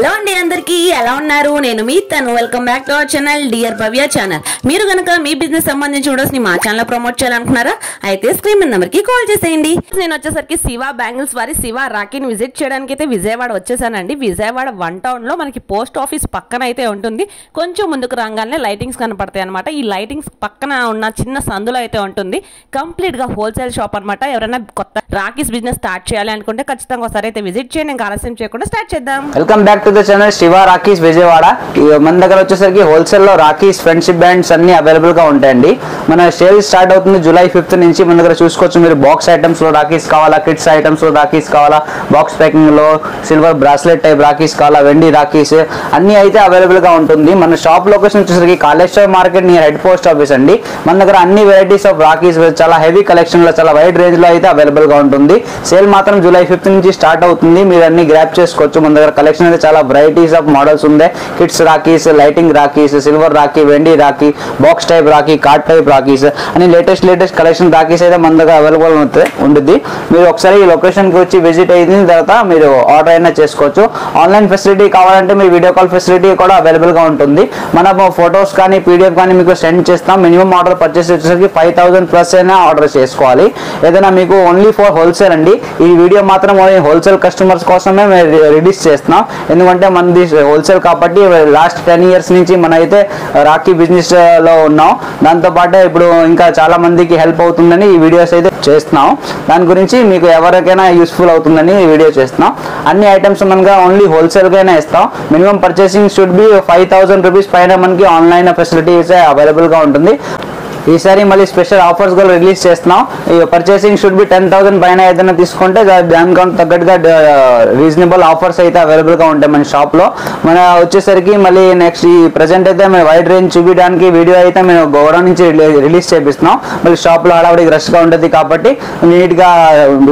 Hello అండి అందరికీ ఎలా ఉన్నారు నేను మీ తను welcome back to our channel dear Bhavya channel మీరు గనుక మీ బిజినెస్ సంబంధించి వీడియోస్ ని మా ఛానల్ ప్రమోట్ చేయాలనుకున్నారా అయితే స్క్రీన్ మీద నంబర్ కి కాల్ చేసేయండి నేను వచ్చేసరికి శివ బ్యాంగిల్స్ వారి శివ రాఖీని విజిట్ చేయడానికి అయితే విజయవాడ వచ్చేసానండి విజయవాడ 1 టౌన్ లో మనకి పోస్ట్ ఆఫీస్ పక్కన అయితే ఉంటుంది కొంచెం ముందుకు రాగానే లైటింగ్స్ కనపడతాయి అన్నమాట ఈ లైటింగ్స్ పక్కన ఉన్న చిన్న సందులో అయితే ఉంటుంది కంప్లీట్ గా హోల్సేల్ షాప్ అన్నమాట ఎవరైనా కొత్త రాఖీస్ బిజినెస్ స్టార్ట్ చేయాలి అనుకుంటే ఖచ్చితంగా ఒకసారి అయితే విజిట్ చేయండి ఇంకా ఆలస్యం చేయకుండా స్టార్ట్ చేద్దాం welcome back to the channel Shiva rakhis Vijayawada మన దగ్గర వచ్చేసరికి హోల్సేల్ లో రాఖీస్ ఫ్రెండ్షిప్ బ్యాండ్స్ అన్ని అవైలబుల్ గా ఉంటాయండి మన సేల్ స్టార్ట్ అవుతుంది జూలై 5th నుంచి మన దగ్గర చూసుకోవచ్చు మీరు బాక్స్ ఐటమ్స్ లో రాఖీస్ కావాలా కిడ్స్ ఐటమ్స్ లో రాఖీస్ కావాలా బాక్స్ ప్యాకింగ్ లో సిల్వర్ బ్రాస్లెట్ టైప్ రాఖీస్ కావాలా వెండి రాఖీస్ అన్ని అయితే అవైలబుల్ గా ఉంటుంది మన షాప్ లొకేషన్ వచ్చేసరికి Kaleshwara market near head post office అండి మన దగ్గర అన్ని వెరైటీస్ ఆఫ్ రాఖీస్ చాలా హెవీ కలెక్షన్ లో చాలా వైడ్ రేంజ్ లో అయితే అవైలబుల్ గా ఉంటుంది సేల్ మాత్రం జూలై 5th నుంచి స్టార్ట్ అవుతుంది మీరు అన్ని గ్రాప్ చేసుకోవచ్చు మన దగ్గర కలెక్షన్ అయితే చాలా వెరైటీస్ ఆఫ్ మోడల్స్ ఉంది kids rakhis lighting rakhis silver rakhi వెండి rakhi box type rakhi card type rakhis అని లేటెస్ట్ కలెక్షన్ రాఖీస్ అయితే మన దగ్గర అవైలబుల్ ఉంటుంది మీరు ఒకసారి ఈ లొకేషన్ కి వచ్చి విజిట్ అయిన తర్వాత మీరు ఆర్డర్ అయినా చేసుకోవచ్చు ఆన్లైన్ ఫెసిలిటీ కావాలంటే మీరు వీడియో కాల్ ఫెసిలిటీ కూడా అవైలబుల్ గా ఉంటుంది మనం ఫొటోస్ కానీ పీడిఎఫ్ కానీ మీకు సెండ్ చేస్తాం మినిమం ఆర్డర్ పర్చేస్ వచ్చేసరికి 5000 ప్లస్ అయినా ఆర్డర్ చేసుకోవాలి ఏదైనా మీకు ఓన్లీ ఫర్ హోల్సేల్ అండి ఈ వీడియో మాత్రం హోల్సేల్ కస్టమర్స్ కోసమే రిలీజ్ చేస్తున్నాం ఎందుకంటే మనది హోల్సేల్ కాబట్టి లాస్ట్ 10 years నుంచి మన అయితే రాఖీ బిజినెస్ లో ఉన్నాం దాంతో పాటు ఇప్పుడు ఇంకా చాలా మందికి హెల్ప్ అవుతుందని ఈ వీడియోస్ అయితే చేస్తున్నాం దాని గురించి మీకు ఎవరికైనా యూస్ఫుల్ అవుతుందని ఈ వీడియో చేస్తున్నాం అన్ని ఐటమ్స్ మనగా ఓన్లీ హోల్సేల్ గానే ఇస్తాం minimum purchasing should be 5000 rupees పైన మనకి ఆన్లైన్ ఫెసిలిటీస్ అవైలబుల్ గా ఉంటుంది ఈసారి మళ్ళీ స్పెషల్ ఆఫర్స్ కూడా రిలీజ్ చేస్తున్నాం ఈ పర్చేసింగ్ షుడ్ బి 10,000 పైన ఏదైనా తీసుకుంటే దానికి తగ్గట్టుగా రీజనబుల్ ఆఫర్స్ అయితే అవైలబుల్ గా ఉంటాయి మన షాప్ లో మన వచ్చేసరికి మళ్ళీ నెక్స్ట్ ఈ ప్రెసెంట్ అయితే మేము వైడ్ రేంజ్ చూపించడానికి వీడియో అయితే మేము గోడౌన్ నుంచి రిలీజ్ చేపిస్తున్నాం మళ్ళీ షాప్ లో హడావిడి రష్ గా ఉంటుంది కాబట్టి నీట్ గా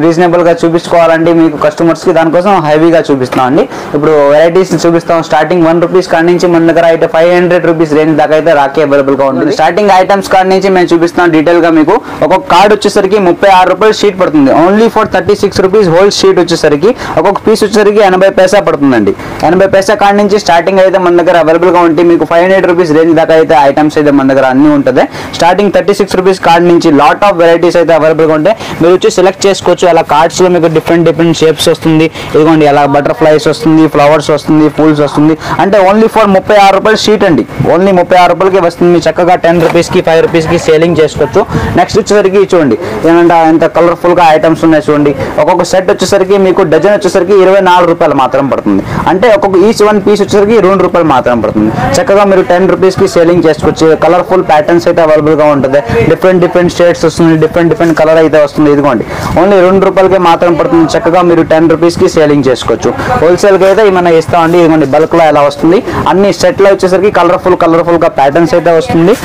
రీజనబుల్ గా చూపించుకోవాలంటే మీకు కస్టమర్స్ కి దానికోసం హెవీగా చూపిస్తున్నాం అండి ఇప్పుడు వెరైటీస్ చూపిస్తాం స్టార్టింగ్ 1 రూపీస్ కాడి నుంచి మన దగ్గర అయితే 500 రూపీస్ రేంజ్ దాకా అయితే రాఖీ అవైలబుల్ గా ఉంటుంది స్టార్టింగ్ ఐటమ్స్ కాడి మేము చూపిస్తాం డీటెయిల్ గా మీకు ఒక్కొక్క కార్డ్ వచ్చేసరికి 36 రూపాయలు షీట్ పడుతుంది only for 36 rupees whole sheet వచ్చేసరికి ఒక్కొక్క పీస్ వచ్చేసరికి 80 పైసా పడుతుందండి 80 పైసా కార్డ్ నుంచి స్టార్టింగ్ అయితే మన దగ్గర అవైలబుల్ గా ఉంటుంది మీకు 500 రూపీస్ రేంజ్ దాకా అయితే ఐటమ్స్ అయితే మన దగ్గర అన్ని ఉంటుంది స్టార్టింగ్ 36 రూపీస్ కార్డ్ నుంచి లాట్ ఆఫ్ వెరైటీస్ అయితే అవైలబుల్ గా ఉంటాయి మీరు వచ్చి సెలెక్ట్ చేసుకోవచ్చు అలా కార్డ్స్ లో మీకు డిఫరెంట్ షేప్స్ వస్తుంది ఇదిగోండి అలా బటర్ఫ్లైస్ వస్తుంది ఫ్లవర్స్ వస్తుంది ఫూల్స్ వస్తుంది అంటే ఓన్లీ ఫర్ 36 రూపాయలు షీట్ అండి ఓన్లీ 36 రూపాయలకి వస్తుంది మీరు చక్కగా 10 రూపీస్ కి 5 రూపీస్ కి సేలింగ్ చేసుకోవచ్చు నెక్స్ట్ వచ్చేసరికి చూడండి ఏంటంటే ఎంత కలర్ఫుల్ గా ఐటమ్స్ ఉన్నాయి చూడండి ఒక్కొక్క సెట్ వచ్చేసరికి మీకు డజన్ వచ్చేసరికి 24 రూపాయలు మాత్రం పడుతుంది అంటే ఒక్కొక్క ఈచ్ 1 పీస్ వచ్చేసరికి 2 రూపాయలు మాత్రం పడుతుంది చక్కగా మీరు 10 రూపీస్ కి సేలింగ్ చేసుకోవచ్చు కలర్ఫుల్ ప్యాటర్న్స్ అయితే అవైలబుల్ గా ఉంటుంది డిఫరెంట్ షేడ్స్ వస్తుంది డిఫరెంట్ కలర్ అయితే వస్తుంది ఇదిగోండి ఓన్లీ 2 రూపాయలకి మాత్రం పడుతుంది చక్కగా మీరు 10 రూపీస్ కి సేలింగ్ చేసుకోవచ్చు హోల్సేల్ గా అయితే మనం ఇస్తామండి ఇదిగోండి బల్క్ లో ఎలా వస్తుంది అన్ని సెట్ లో వచ్చేసరికి కలర్ఫుల్ గా ప్యాటర్న్స్ అయితే వస్తుంది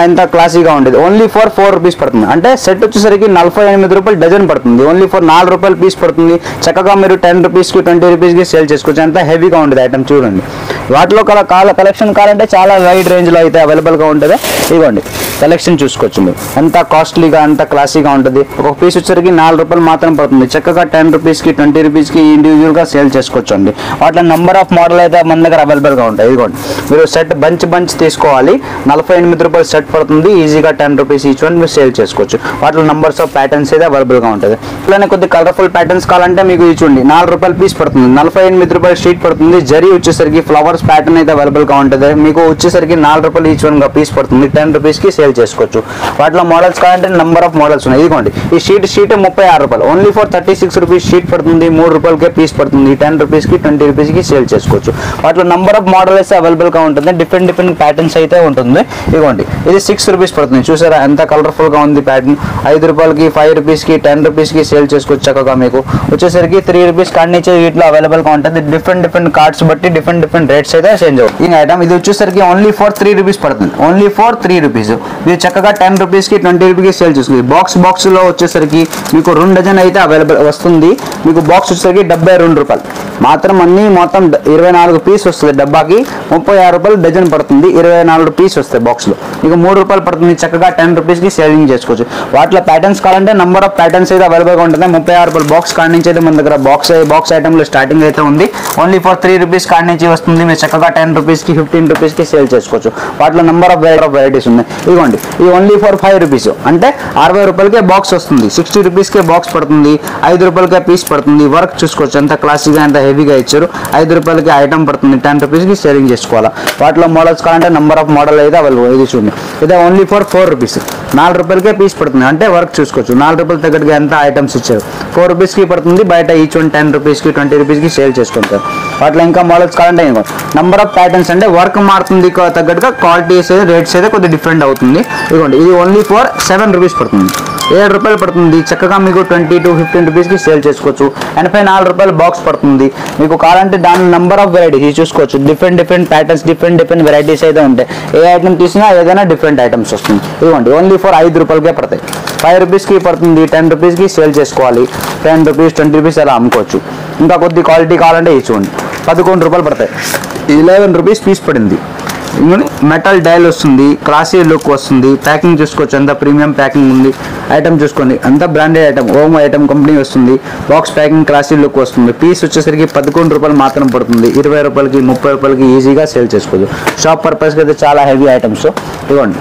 ఎంత క్లాసీగా ఉండేది ఓన్లీ ఫర్ 4 రూపీస్ పడుతుంది అంటే సెట్ వచ్చేసరికి 48 రూపాయలు డజన్ పడుతుంది ఓన్లీ ఫర్ 4 రూపాయలు పీస్ పడుతుంది చక్కగా మీరు 10 రూపీస్ కి 20 రూపీస్ కి సేల్ చేసుకోవచ్చు ఎంత హెవీగా ఉంటుంది ఐటమ్ చూడండి వాటిలో కలెక్షన్ కావాలంటే చాలా వైడ్ రేంజ్ లో అయితే అవైలబుల్ గా ఉంటుంది ఇదిగోండి కలెక్షన్ చూసుకోవచ్చు మీరు ఎంత కాస్ట్లీగా ఎంత క్లాసీగా ఉంటుంది ఒక పీస్ వచ్చేసరికి 4 రూపాయలు మాత్రం పడుతుంది చక్కగా 10 రూపీస్ కి 20 రూపీస్ కి ఇండివిజువల్ గా సేల్ చేసుకోవచ్చు అండి వాటిలో నంబర్ ఆఫ్ మోడల్ అయితే మన దగ్గర అవైలబుల్ గా ఉంటాయి ఇదిగోండి మీరు సెట్ బంచ్ తీసుకోవాలి 48 రూపాయలు సెట్ పడుతుంది ఈజీగా 10 రూపీస్ ఈచ్ వన్ మీరు సేల్ చేసుకోవచ్చు వాటిలో నంబర్స్ ఆఫ్ ప్యాటర్న్స్ అయితే అవైలబుల్ గా ఉంటుంది ఇట్లానే కొద్ది కలర్ఫుల్ ప్యాటర్న్స్ కావాలంటే మీకు చూడండి 4 రూపాయలు పీస్ పడుతుంది 48 రూపాయలు షీట్ పడుతుంది జరీ వచ్చేసరికి ఫ్లవర్స్ ప్యాటర్న్ అయితే అవైలబుల్ గా ఉంటుంది మీకు వచ్చేసరికి 4 రూపాయలు ఈచ్ వన్ గా పీస్ పడుతుంది 10 రూపీస్ కి సేల్ చేసుకోవచ్చు వాటిలో మోడల్స్ కావాలంటే నంబర్ ఆఫ్ మోడల్స్ ఉన్నాయి ఇదిగోండి ఈ షీట్ 36 రూపాయలు ఓన్లీ ఫర్ 36 రూపీస్ షీట్ పడుతుంది 3 రూపాయలకే పీస్ పడుతుంది 10 రూపీస్ కి 20 రూపీస్ కి సేల్ చేసుకోవచ్చు వాటిలో నంబర్ ఆఫ్ మోడల్స్ అవైలబుల్ గా ఉంటుంది డిఫరెంట్ ప్యాటర్న్స్ అయితే ఉంటుంది ఇదిగోండి ఇది 6 రూపీస్ పడుతుంది చూసారా ఎంత కలర్ఫుల్ గా ఉంది ప్యాటర్న్ 5 రూపాయలకి 5 రూపీస్ కి 10 రూపీస్ కి సేల్ చేసుకోవచ్చు చక్కగా మీకు వచ్చేసరికి 3 రూపీస్ కార్డ్ నుంచి వీటిలో అవైలబుల్ గా ఉంటుంది డిఫరెంట్ కార్డ్స్ బట్టి డిఫరెంట్ రేట్స్ అయితే చేంజ్ అవుతుంది ఈ ఐటమ్ ఇది వచ్చేసరికి ఓన్లీ ఫర్ 3 రూపీస్ పడుతుంది ఓన్లీ ఫర్ 3 రూపీస్ మీరు చక్కగా 10 రూపీస్కి 20 రూపీస్కి సేల్ చేసుకోండి. బాక్స్లో వచ్చేసరికి మీకు 2 డజన్ అయితే అవైలబుల్ వస్తుంది. మీకు బాక్స్ వచ్చేసరికి 72 రూపాయలు మాత్రం. మొత్తం 24 పీస్ వస్తుంది. డబ్బాకి 36 రూపాయలు డజన్ పడుతుంది. 24 పీస్ వస్తాయి బాక్స్లో. మీకు 3 రూపాయలు పడుతుంది. చక్కగా 10 రూపీస్కి సేలింగ్ చేసుకోవచ్చు. వాటిలో ప్యాటర్న్స్ కావాలంటే నెంబర్ ఆఫ్ ప్యాటర్న్స్ అయితే అవైలబుల్గా ఉంటుంది. 36 రూపాయలు బాక్స్ కాడ నుంచి అయితే మన దగ్గర బాక్స్ ఐటెంలో స్టార్టింగ్ అయితే ఉంది. ఓన్లీ ఫర్ 3 రూపీస్ కాడ నుంచి వస్తుంది. మీరు చక్కగా 10 రూపీస్కి 15 రూపీస్కి సేల్ చేసుకోవచ్చు. వాటిలో నెంబర్ ఆఫ్ వెరైటీస్ ఉన్నాయి. ఇదిగోండి, ఇది ఓన్లీ ఫర్ 5 రూపీస్ అంటే 60 రూపాయలకే బాక్స్ వస్తుంది. 60 రూపీస్కే బాక్స్ పడుతుంది. 5 రూపాయలకే పీస్ పడుతుంది. వర్క్ చూసుకోవచ్చు ఎంత క్లాసీగా ఎంత హెవీగా ఇచ్చారు. 5 రూపాయలకి ఐటమ్ పడుతుంది. 10 రూపీస్కి సేలింగ్ చేసుకోవాలి. వాటిలో మోడల్స్ కావాలంటే నెంబర్ ఆఫ్ మోడల్ అయితే అవైలబుల్. ఇది చూడండి, ఇదే ఓన్లీ ఫర్ 4 రూపీస్. 4 రూపాయలకే పీస్ పడుతుంది. అంటే వర్క్ చూసుకోవచ్చు. 4 రూపాయలు తగ్గట్టుగా ఎంత ఐటమ్స్ ఇచ్చారు. 4 రూపీస్కి పడుతుంది. బయట ఈచ్ వన్ 10 రూపీస్కి 20 రూపీస్కి సేల్ చేసుకుంటారు. వాటిలో ఇంకా మోడల్స్ కావాలంటే నెంబర్ ఆఫ్ ప్యాటర్న్స్ అంటే వర్క్ మారుతుంది తగ్గట్టుగా క్వాలిటీస్ రేట్స్ అయితే కొద్దిగా డిఫరెంట్ అవుతుంది. ఇదిగోండి, ఇది ఓన్లీ ఫర్ 7 రూపీస్ పడుతుంది. 7 రూపాయలు పడుతుంది. చక్కగా మీకు 20 to 15 రూపీస్కి సేల్ చేసుకోవచ్చు. 84 రూపాయలు బాక్స్ పడుతుంది. మీకు కావాలంటే దాని నెంబర్ ఆఫ్ వెరైటీస్ చూసుకోవచ్చు. డిఫరెంట్ ప్యాటర్న్స్ డిఫరెంట్ వెరైటీస్ అయితే ఉంటాయి. ఏ ఐటమ్ తీసినా ఏదైనా డిఫరెంట్ ఐటమ్స్ వస్తుంది. ఇదిగోండి, ఓన్లీ ఫర్ 5 రూపాయలకే పడతాయి. 5 రూపీస్కి పడుతుంది. 10 రూపీస్కి సేల్ చేసుకోవాలి. 10 రూపీస్ 20 రూపీస్ అలా అమ్ముకోవచ్చు. ఇంకా కొద్ది క్వాలిటీ కావాలంటే ఇది చూడండి, 11 రూపాయలు పడతాయి. 11 రూపీస్ పీస్ పడింది. మెటల్ డైల్ వస్తుంది. క్లాసీ లుక్ వస్తుంది. ప్యాకింగ్ చూసుకోవచ్చు, ఎంత ప్రీమియం ప్యాకింగ్ ఉంది. ఐటమ్ చూసుకోండి, అంత బ్రాండెడ్ ఐటమ్. ఓమో ఐటమ్ కంపెనీ వస్తుంది. బాక్స్ ప్యాకింగ్ క్లాసీ లుక్ వస్తుంది. పీస్ వచ్చేసరికి 11 రూపాయలు మాత్రం పడుతుంది. 20 రూపాయలకి 30 రూపాయలకి ఈజీగా సేల్ చేసుకోవచ్చు. షాప్ పర్పస్కి అయితే చాలా హెవీ ఐటమ్స్. ఇవ్వండి,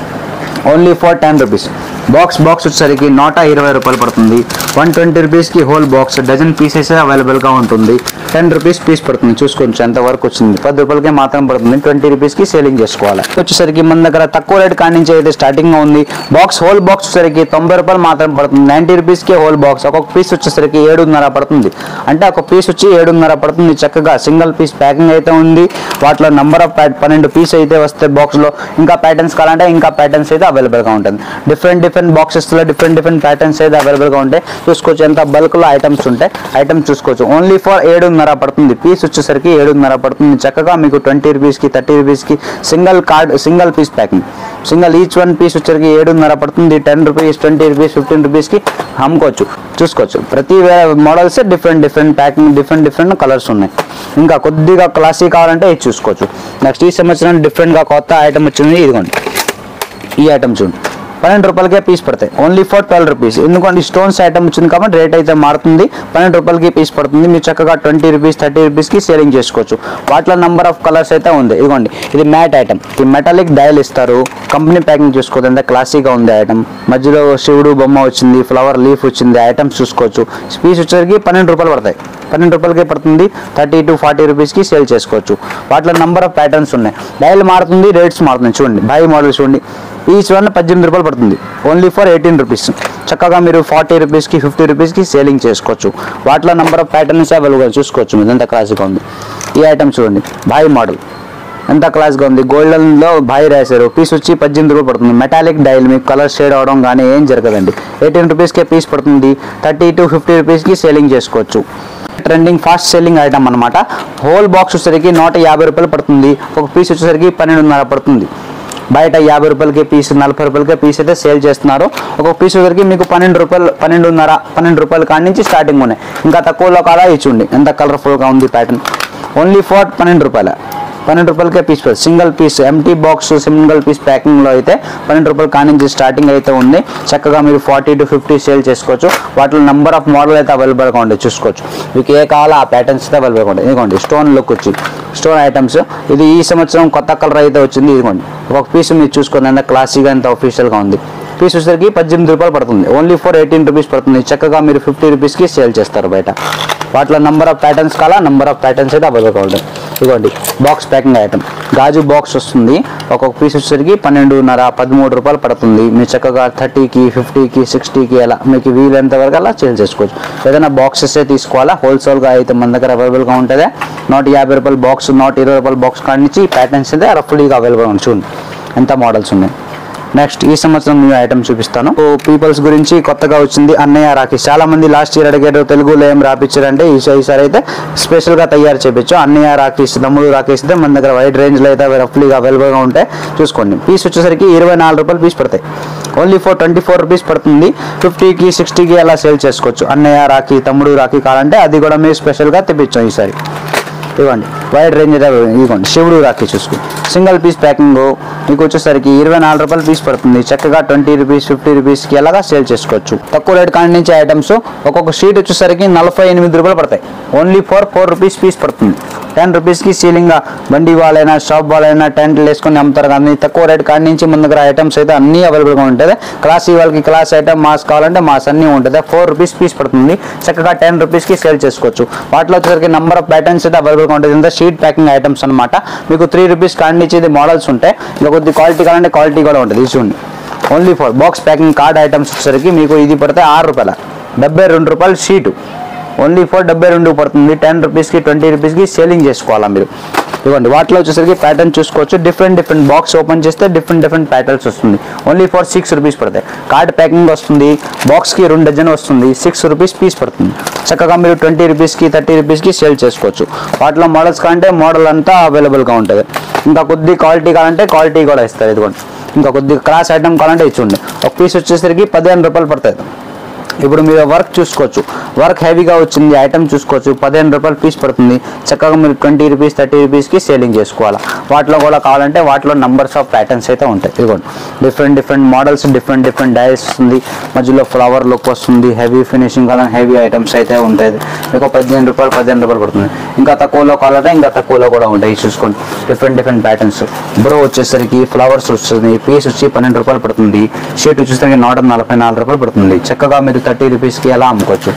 ఓన్లీ ఫర్ 10 రూపీస్. బాక్స్ వచ్చేసరికి 120 రూపాయలు పడుతుంది. 120 రూపీస్కి హోల్ బాక్స్ డజన్ పీసెస్ అవైలబుల్గా ఉంటుంది. 10 రూపీస్ పీస్ పడుతుంది. చూసుకోవచ్చు ఎంత వరకు వచ్చింది. 10 రూపాయలకే మాత్రం పడుతుంది. 20 రూపీస్కి సేలింగ్ చేసుకోవాలి. వచ్చేసరికి మన దగ్గర తక్కువ రేట్ కాడి నుంచి అయితే స్టార్టింగ్ ఉంది. హోల్ బాక్స్ వచ్చేసరికి 90 రూపాయలు మాత్రం పడుతుంది. 90 రూపీస్కి హోల్ బాక్స్. ఒక్కొక్క పీస్ వచ్చేసరికి 7.5 పడుతుంది. అంటే ఒక పీస్ వచ్చి 7.5 పడుతుంది. చక్కగా సింగిల్ పీస్ ప్యాకింగ్ అయితే ఉంది. వాటిలో నెంబర్ ఆఫ్ 12 పీస్ అయితే వస్తాయి బాక్స్లో. ఇంకా ప్యాటర్న్స్ కావాలంటే ఇంకా ప్యాటర్న్స్ అయితే అవైలబుల్గా ఉంటుంది. డిఫరెంట్ బాక్సెస్లో డిఫరెంట్ ప్యాటర్న్స్ అయితే అవైలబుల్గా ఉంటాయి. చూసుకోవచ్చు ఎంత బల్క్లో ఐటమ్స్ ఉంటాయి. ఐటమ్స్ చూసుకోవచ్చు. ఓన్లీ ఫర్ 7.5 పడుతుంది. పీస్ వచ్చేసరికి 7.5 పడుతుంది. చక్కగా మీకు 20 రూపీస్కి 30 రూపీస్కి single piece packing. Each one piece వచ్చేసరికి 7.5 పడుతుంది. 10 రూపీస్ 20 రూపీస్ 15 రూపీస్కి అమ్ముకోవచ్చు. చూసుకోవచ్చు ప్రతి models different packing different colours ఉన్నాయి. ఇంకా కొద్దిగా క్లాసీ కావాలంటే ఇది చూసుకోవచ్చు. నెక్స్ట్ ఈ సంవత్సరం డిఫరెంట్గా కొత్త ఐటమ్ వచ్చింది. ఇదిగోండి, ఈ ఐటమ్ చూడండి, 12 రూపాయలకే పీస్ పడతాయి. Only for 12 rupees. ఎందుకంటే స్టోన్స్ ఐటమ్ వచ్చింది కాబట్టి రేట్ అయితే మారుతుంది. 12 రూపాయలకి పీస్ పడుతుంది. మీరు చక్కగా 20 రూపీస్ 30 రూపీస్కి సేలింగ్ చేసుకోవచ్చు. వాటిలో నెంబర్ ఆఫ్ కలర్స్ అయితే ఉంది. ఇదిగోండి, ఇది మ్యాట్ ఐటమ్. ఈ మెటాలిక్ డైల్ ఇస్తారు. కంపెనీ ప్యాకింగ్ చూసుకోవచ్చు, ఎంత క్లాసీగా ఉంది ఐటమ్. మధ్యలో శివుడు బొమ్మ వచ్చింది, ఫ్లవర్ లీఫ్ వచ్చింది. ఐటమ్స్ చూసుకోవచ్చు. పీస్ వచ్చేసరికి 12 రూపాయలు పడతాయి. 12 రూపాయలకే పడుతుంది. 30 to 40 రూపీస్కి సేల్ చేసుకోవచ్చు. వాటిలో నెంబర్ ఆఫ్ ప్యాటర్న్స్ ఉన్నాయి. డైల్ మారుతుంది, రేట్స్ మారుతుంది. చూడండి, బాయ్ మోడల్ చూడండి, ఈచ్ వన్ 18 రూపాయలు పడుతుంది. Only for 18 rupees. చక్కగా మీరు 40 రూపీస్కి 50 రూపీస్కి సేలింగ్ చేసుకోవచ్చు. వాటిలో నెంబర్ ఆఫ్ ప్యాటర్న్స్ అవైలబుల్గా చూసుకోవచ్చు. మీరు ఎంత క్లాస్గా ఉంది. ఈ ఐటమ్ చూడండి, బాయ్ మోడల్ ఎంత క్లాస్గా ఉంది. గోల్డెన్లో బాయ్ రాశారు. పీస్ వచ్చి 18 రూపాయలు పడుతుంది. మెటాలిక్ డైల్, మీకు కలర్ షేడ్ అవడం కానీ ఏం జరగదండి. 18 రూపీస్కే పీస్ పడుతుంది. 30 to 50 రూపీస్కి సేలింగ్ చేసుకోవచ్చు. ట్రెండింగ్ ఫాస్ట్ సెల్లింగ్ ఐటమ్ అనమాట. హోల్ బాక్స్ వచ్చేసరికి 150 రూపాయలు పడుతుంది. ఒక పీస్ వచ్చేసరికి 12.5 పడుతుంది. బయట 50 రూపాయలకి పీస్ 40 రూపాయలకి పీస్ అయితే సేల్ చేస్తున్నారు. ఒక పీస్ వచ్చరికి మీకు 12 రూపాయలు 12.5 రూపాయల కాడి నుంచి స్టార్టింగ్ ఉన్నాయి. ఇంకా తక్కువలో కాలా ఇచ్చుండి ఎంత కలర్ఫుల్గా ఉంది ప్యాటర్న్. ఓన్లీ ఫర్ 12 రూపాయలు. 12 రూపాయలకే piece single piece empty box single piece ప్యాకింగ్లో అయితే 12 రూపాయల కాడి నుంచి స్టార్టింగ్ అయితే ఉంది. చక్కగా మీరు 40 to 50 సేల్ చేసుకోవచ్చు. వాటిలో నెంబర్ ఆఫ్ మోడల్ అయితే అవైలబుల్గా ఉంటాయి. చూసుకోవచ్చు, మీకు ఏ కావాలో ఆ ప్యాటర్న్స్ అయితే అవైలబుల్గా ఉంటాయి. ఇదిగోండి, స్టోన్ లుక్ వచ్చి స్టోన్ ఐటమ్స్. ఇది ఈ సంవత్సరం కొత్త కలర్ అయితే వచ్చింది. ఇదిగోండి, ఒక పీస్ మీరు చూసుకోండి ఎంత క్లాసీగా ఎంత అఫీషియల్గా ఉంది. పీస్ వచ్చేసరికి 18 రూపాయలు పడుతుంది. ఓన్లీ ఫర్ 18 రూపీస్ పడుతుంది. చక్కగా మీరు 50 రూపీస్కి సేల్ చేస్తారు బయట. వాటిలో నెంబర్ ఆఫ్ ప్యాటర్న్స్ కాలా నెంబర్ ఆఫ్ ప్యాటర్న్స్ అయితే అవైలబుల్గా ఉంటాయి. ఇదిగోండి, బాక్స్ ప్యాకింగ్ ఐటమ్ గాజు బాక్స్ వస్తుంది. ఒక్కొక్క పీస్ వచ్చేసరికి 12.5 13 రూపాయలు పడుతుంది. మీరు చక్కగా 30కి 50కి 60కి అలా మీకు వీలైనంత వరకు అలా సేల్ చేసుకోవచ్చు. ఏదైనా బాక్సెస్ తీసుకోవాలా హోల్సేల్గా అయితే మన దగ్గర అవైలబుల్గా ఉంటుంది. 150 రూపాయల బాక్స్ 120 రూపాయల బాక్స్ కాడి నుంచి ప్యాటర్న్స్ అయితే రఫ్లీగా అవైలబుల్గా ఉంది. చూడండి ఎంత మోడల్స్ ఉన్నాయి. నెక్స్ట్ ఈ సంవత్సరం న్యూ ఐటమ్ చూపిస్తాను. పీపుల్స్ గురించి కొత్తగా వచ్చింది అన్నయ్య రాఖీస్. చాలా మంది లాస్ట్ ఇయర్ అడిగారు తెలుగులో ఏం రాపిచ్చారంటే ఈసారి అయితే స్పెషల్ గా తయారు చేయించు అన్నయ్య రాఖీస్, తమ్ముడు రాఖీస్ అయితే మన దగ్గర వైడ్ రేంజ్ లో అయితే రఫ్లీగా అవైలబుల్ గా ఉంటాయి. చూసుకోండి. పీస్ వచ్చేసరికి 24 రూపాయలు పీస్ పడతాయి. ఓన్లీ ఫర్ 24 రూపీస్ పడుతుంది. 50కి 60కి అలా సేల్ చేసుకోవచ్చు. అన్నయ్య రాఖీ, తమ్ముడు రాఖీ కావాలంటే అది కూడా మీరు స్పెషల్ గా తెప్పించాం ఈసారి. ఇవ్వండి వైడ్ రేంజ్ అయితే ఇవ్వండి. శివుడు రాఖీ చూసుకోండి. సింగిల్ పీస్ ప్యాకింగ్ మీకు వచ్చేసరికి 24 రూపాయలు పీస్ పడుతుంది. చక్కగా 20 రూపీస్ 50 రూపీస్కి అలాగా సేల్ చేసుకోవచ్చు. తక్కువ రేట్ కాడి నుంచి ఐటమ్స్ ఒక్కొక్క షీట్ వచ్చేసరికి 48 రూపాయలు పడతాయి. ఓన్లీ ఫర్ 4 రూపీస్ పీస్ పడుతుంది. 10 రూపీస్కి సీలింగ్ బండి వాళ్ళైనా షాప్ వాళ్ళైనా టెంట్లు వేసుకొని అమ్ముతారు. కానీ తక్కువ రేట్ కాడి నుంచి మన దగ్గర ఐటమ్స్ అయితే అన్నీ అవైలబుల్గా ఉంటుంది. క్లాస్ వాళ్ళకి క్లాస్ ఐటమ్, మాస్ కావాలంటే మాస్ అన్నీ ఉంటుంది. 4 రూపీస్ పీస్ పడుతుంది. చక్కగా 10 రూపీస్కి సేల్ చేసుకోవచ్చు. వాటిలో వచ్చేసరికి నెంబర్ ఆఫ్ ప్యాటర్న్స్ అయితే అవైలబుల్గా ఉంటుంది. ఇంత షీట్ ప్యాకింగ్ ఐటమ్స్ అనమాట. మీకు 3 రూపీస్ కాడి నుంచి ఇది మోడల్స్ ఉంటాయి. ఇంకా కొద్ది క్వాలిటీ కావాలంటే క్వాలిటీ కూడా ఉంటుంది. ఇది చూడండి. Only for box packing card items వచ్చేసరికి మీకు ఇది పడితే 6 రూపాయల 72 రూపాయలు షీటు. ఓన్లీ ఫర్ 72 పడుతుంది. 10 రూపీస్కి 20 రూపీస్కి సేలింగ్ చేసుకోవాలా మీరు. ఇవ్వండి. వాటిలో వచ్చేసరికి ప్యాటర్న్ చూసుకోవచ్చు. డిఫరెంట్ బాక్స్ ఓపెన్ చేస్తే డిఫరెంట్ ప్యాటర్న్స్ వస్తుంది. ఓన్లీ ఫర్ 6 రూపీస్ పడతాయి. కార్డ్ ప్యాకింగ్ వస్తుంది. బాక్స్కి 2 డజన్ వస్తుంది. 6 రూపీస్ పీస్ పడుతుంది. చక్కగా మీరు 20 రూపీస్కి 30 రూపీస్కి సేల్ చేసుకోవచ్చు. వాటిలో మోడల్స్ కావాలంటే మోడల్ అంతా అవైలబుల్గా ఉంటుంది. ఇంకా కొద్ది క్వాలిటీ కావాలంటే క్వాలిటీ కూడా ఇస్తారు. ఇదిగోండి. ఇంకా కొద్ది క్లాస్ ఐటమ్ కావాలంటే ఇచ్చుండి. ఒక పీస్ వచ్చేసరికి 15 రూపాయలు పడుతుంది. ఇప్పుడు మీరు వర్క్ చూసుకోవచ్చు. వర్క్ హెవీగా వచ్చింది ఐటమ్ చూసుకోవచ్చు. 15 రూపాయలు పీస్ పడుతుంది. చక్కగా మీరు 20 రూపీస్ 30 రూపీస్కి సేలింగ్ చేసుకోవాలి. వాటిలో కూడా కావాలంటే వాటిలో నంబర్స్ ఆఫ్ ప్యాటర్న్స్ అయితే ఉంటాయి. ఇదిగోండి. డిఫరెంట్ మోడల్స్, డిఫరెంట్ డైస్ వస్తుంది. మధ్యలో ఫ్లవర్ లుక్ వస్తుంది. హెవీ ఫినిషింగ్ కావాలని హెవీ ఐటమ్స్ అయితే ఉంటాయి. మీకు 15 రూపాయలు పడుతుంది. ఇంకా తక్కువలో కావాలంటే ఇంకా తక్కువలో కూడా ఉంటాయి. చూసుకోండి. Different patterns. బ్రో వచ్చేసరికి ఫ్లవర్స్ వస్తుంది. పీస్ వచ్చి 12 రూపాయలు పడుతుంది. షీట్ వచ్చేసరికి 144 రూపాయలు పడుతుంది. చక్కగా మీరు 30 రూపీస్కి ఎలా అమ్ముకోవచ్చు.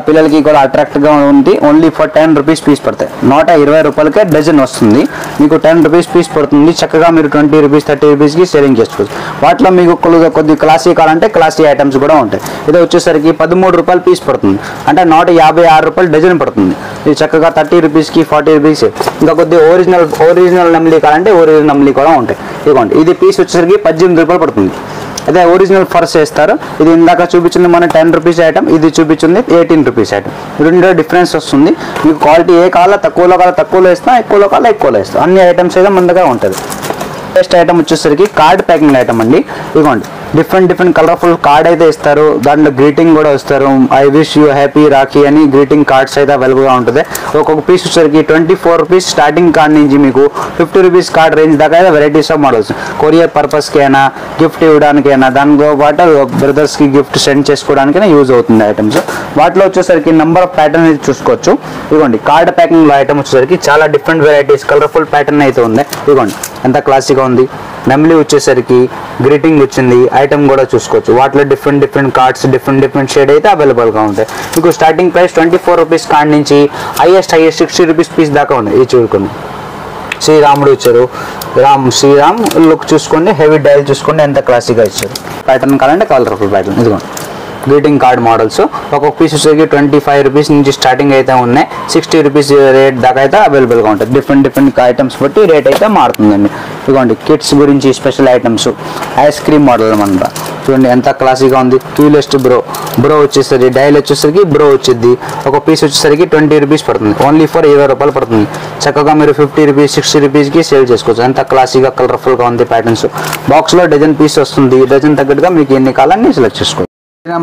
పిల్లలకి కూడా అట్రాక్ట్గా ఉంది. ఓన్లీ ఫర్ 10 రూపీస్ పీస్ పడతాయి. 120 రూపాయలకే డజన్ వస్తుంది. మీకు 10 రూపీస్ పీస్ పడుతుంది. చక్కగా మీరు 20 రూపీస్ 30 రూపీస్కి సేలింగ్ చేసుకోవచ్చు. వాటిలో మీకు కొద్ది క్లాసీ కావాలంటే క్లాసీ ఐటమ్స్ కూడా ఉంటాయి. ఇది వచ్చేసరికి 13 రూపాయలు పీస్ పడుతుంది. అంటే 156 రూపాయలు డజన్ పడుతుంది. ఇది చక్కగా 30 రూపీస్కి 40 రూపీస్. ఇంకా కొద్ది ఒరిజినల్ నమ్లీ కావాలంటే ఒరిజినల్ నమ్లీ కూడా ఉంటాయి. ఇదిగోండి. ఇది పీస్ వచ్చేసరికి 18 రూపాయలు పడుతుంది. అదే ఒరిజినల్ ఫర్స్ వేస్తారు. ఇది ఇందాక చూపించింది మన 10 రూపీస్ ఐటమ్. ఇది చూపించింది 18 రూపీస్ ఐటమ్. రెండు డిఫరెన్స్ వస్తుంది. మీకు క్వాలిటీ ఏ కావాలో తక్కువలో ఇస్తాం, ఎక్కువలో ఇస్తాం. అన్ని ఐటమ్స్ అయితే మన దగ్గర ఉంటుంది. నెక్స్ట్ ఐటమ్ వచ్చేసరికి కార్డ్ ప్యాకింగ్ ఐటమ్ అండి. ఇదిగోండి. డిఫరెంట్ కలర్ఫుల్ కార్డ్ అయితే ఇస్తారు. దాంట్లో గ్రీటింగ్ కూడా ఇస్తారు. I wish you happy Rakhi అని గ్రీటింగ్ కార్డ్స్ అయితే అవైలబుల్గా ఉంటుంది. ఒక్కొక్క పీస్ వచ్చేసరికి 24 రూపీస్ స్టార్టింగ్ కార్డ్ నుంచి మీకు 50 రూపీస్ కార్డ్ రేంజ్ దాకా అయితే వెరైటీస్ ఆఫ్ మోడల్స్. కొరియర్ పర్పస్కి అయినా, గిఫ్ట్ ఇవ్వడానికైనా, దానితో పాటు బ్రదర్స్కి గిఫ్ట్ సెండ్ చేసుకోవడానికైనా యూజ్ అవుతుంది ఐటమ్స్. వాటిలో వచ్చేసరికి నెంబర్ ఆఫ్ ప్యాటర్న్ అయితే చూసుకోవచ్చు. ఇదిగోండి. కార్డ్ ప్యాకింగ్ ఐటమ్ వచ్చేసరికి చాలా డిఫరెంట్ వెరైటీస్ కలర్ఫుల్ ప్యాటర్న్ అయితే ఉంది. ఇదిగోండి. ఎంత క్లాసీగా ఉంది. నెమ్లీ వచ్చేసరికి గ్రీటింగ్ వచ్చింది. ఐటమ్ కూడా చూసుకోవచ్చు. వాటిలో డిఫరెంట్ కార్డ్స్ డిఫరెంట్ షేడ్ అయితే అవైలబుల్గా ఉంటాయి. మీకు స్టార్టింగ్ ప్రైస్ 24 రూపీస్ కార్డ్ నుంచి హైయెస్ట్ 60 రూపీస్ పీస్ దాకా ఉంది. ఇది చూడుకోండి. శ్రీరాముడు ఇచ్చారు. శ్రీరామ్ లుక్ చూసుకోండి. హెవీ డైల్ చూసుకోండి. ఎంత క్లాసీగా ఇచ్చారు. ప్యాటర్న్ కావాలంటే కలర్ఫుల్ ప్యాటర్న్. ఇదిగోండి. గ్రీటింగ్ కార్డ్ మోడల్స్ ఒక్కొక్క పీస్ వచ్చేసరికి 25 రూపీస్ నుంచి స్టార్టింగ్ అయితే ఉన్నాయి. 60 రూపీస్ రేట్ దాకా అయితే అవైలబుల్గా ఉంటుంది. డిఫరెంట్ ఐటమ్స్ బట్టి రేట్ అయితే మారుతుందండి. ఇదిగోండి. కిడ్స్ గురించి special items. Ice cream model అనమాట. చూడండి ఎంత క్లాసీగా ఉంది. క్యూలెస్ట్ బ్రో వచ్చేసరికి డైల్ వచ్చేసరికి బ్రో వచ్చింది. ఒక పీస్ వచ్చేసరికి 20 రూపీస్ పడుతుంది. ఓన్లీ ఫర్ 20 రూపాయలు పడుతుంది. చక్కగా మీరు 50 రూపీస్ 60 రూపీస్కి సేల్ చేసుకోవచ్చు. ఎంత క్లాసీగా కలర్ఫుల్గా ఉంది ప్యాటర్న్స్. బాక్స్లో డజన్ పీస్ వస్తుంది. డజన్ తగ్గట్టుగా మీకు ఎన్ని కావాలని సెలెక్ట్ చేసుకోవచ్చు.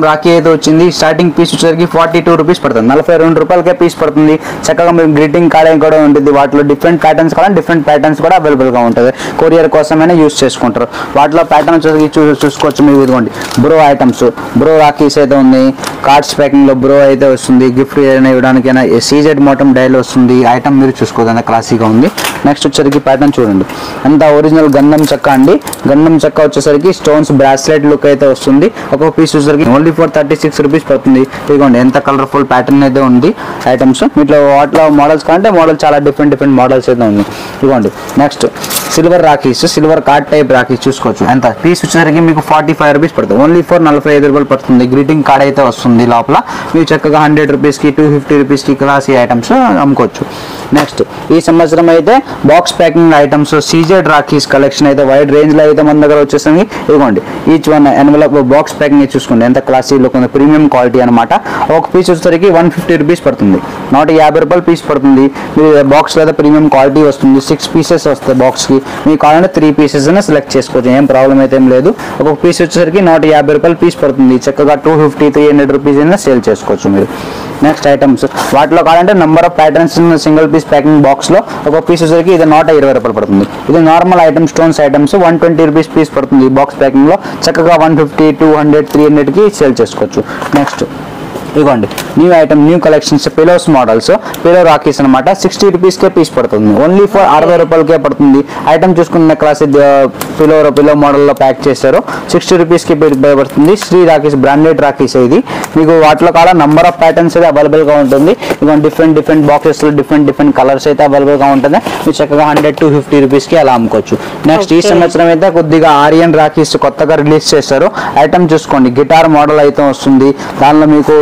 రాఖీ అయితే వచ్చింది. స్టార్టింగ్ పీస్ వచ్చేసరికి 42 రూపీస్ పడుతుంది. 42 రూపాయలకే పీస్ పడుతుంది. చక్కగా మీరు గ్రీటింగ్ కార్డ్ కూడా ఉంటుంది. వాటిలో డిఫరెంట్ ప్యాటర్న్స్ కావాలి, డిఫరెంట్ ప్యాటర్న్స్ కూడా అవైలబుల్గా ఉంటుంది. కొరియర్ కోసమైనా యూజ్ చేసుకుంటారు. వాటిలో ప్యాటర్న్ వచ్చేసరికి చూసుకోవచ్చు. మీరు ఇదిగోండి. Bro items. బ్రో రాఖీస్ అయితే ఉంది. కార్డ్స్ ప్యాకింగ్లో బ్రో అయితే వస్తుంది. గిఫ్ట్ ఏదైనా ఇవ్వడానికైనా సీజెడ్ మోటమ్ డైల్ వస్తుంది. ఐటమ్ మీరు చూసుకోవచ్చు. అంత క్లాసీగా ఉంది. నెక్స్ట్ వచ్చేసరికి ప్యాటర్న్ చూడండి. అంత ఒరిజినల్ గంధం చెక్క అండి. గంధం చెక్క వచ్చేసరికి స్టోన్స్ బ్రాస్లెట్ లుక్ అయితే వస్తుంది. ఒక్కొక్క పీస్ వచ్చేసరికి ఓన్లీ ఫర్ 36 రూపీస్ పడుతుంది. ఇదిగోండి ఎంత కలర్ఫుల్ ప్యాటర్న్ అయితే ఉంది ఐటమ్స్. మీట్లో వాటిలో మోడల్స్ కంటే మోడల్ చాలా డిఫరెంట్ మోడల్స్ అయితే ఉంది. ఇదిగోండి next silver rakhis, silver card type rakhis చూసుకోవచ్చు. ఎంత పీస్ వచ్చేసరికి మీకు 45 రూపీస్ పడుతుంది. ఓన్లీ ఫర్ 45 రూపాయలు పడుతుంది. గ్రీటింగ్ కార్డ్ అయితే వస్తుంది లోపల. మీరు చక్కగా 100 రూపీస్కి 250 రూపీస్కి క్లాసీ ఐటమ్స్ అమ్ముకోవచ్చు. నెక్స్ట్ ఈ సంవత్సరం అయితే box packing items CZ rakhis collection అయితే వైడ్ రేంజ్ లో అయితే మన దగ్గర వచ్చేసింది. ఇదిగోండి each one envelope box packing చూసుకోండి ఎంత క్లాసీ లుక్ ఉంది, ప్రీమియం క్వాలిటీ అనమాట. ఒక పీస్ వచ్చేసరికి 150 రూపీస్ పడుతుంది. 150 రూపాయలు పీస్ పడుతుంది. మీరు బాక్స్ లేదా ప్రీమియం క్వాలిటీ వస్తుంది. 6 పీసెస్ వస్తాయి బాక్స్ కి. మీకు కావాలంటే 3 పీసెస్ అయినా సెలెక్ట్ చేసుకోవచ్చు, ఏం ప్రాబ్లం అయితే ఏం లేదు. ఒక్కొక్క పీస్ వచ్చేసరికి 150 రూపాయలు పీస్ పడుతుంది. చక్కగా 250-300 రూపీస్ అయినా సేల్ చేసుకోవచ్చు మీరు. నెక్స్ట్ ఐటమ్స్ వాటిలో కావాలంటే number of patterns single piece packing box లో ఒక పీస్ వచ్చేసరికి ఇది 120 రూపాయలు పడుతుంది. ఇది normal item stones items 120 rupees piece పడుతుంది. బాక్స్ ప్యాకింగ్ లో చక్కగా 150, 200, 300కి సేల్ చేసుకోవచ్చు. నెక్స్ట్ ఇదిగోండి new item, new collections pillows models, pillow rakhis అనమాట. 60 రూపీస్కే పీస్ పడుతుంది. ఓన్లీ ఫర్ 60 రూపాయలకే పడుతుంది. ఐటమ్ చూసుకున్న క్లాస్ పిలో మోడల్లో ప్యాక్ చేశారు. 60 రూపీస్కి పడుతుంది. శ్రీ రాఖీస్ బ్రాండెడ్ రాఖీస్ ఇది. మీకు వాటిలో కాల నంబర్ ఆఫ్ ప్యాటర్న్స్ అయితే అవైలబుల్గా ఉంటుంది. ఇదిగోండి డిఫరెంట్ బాక్సెస్లో డిఫరెంట్ కలర్స్ అయితే అవైలబుల్గా ఉంటుంది. మీరు చక్కగా 100-250 రూపీస్కి అలా అమ్ముకోవచ్చు. నెక్స్ట్ ఈ సంవత్సరం అయితే కొద్దిగా ఆరియన్ రాఖీస్ కొత్తగా రిలీజ్ చేశారు. ఐటమ్ చూసుకోండి గిటార్ మోడల్ అయితే వస్తుంది. దానిలో మీకు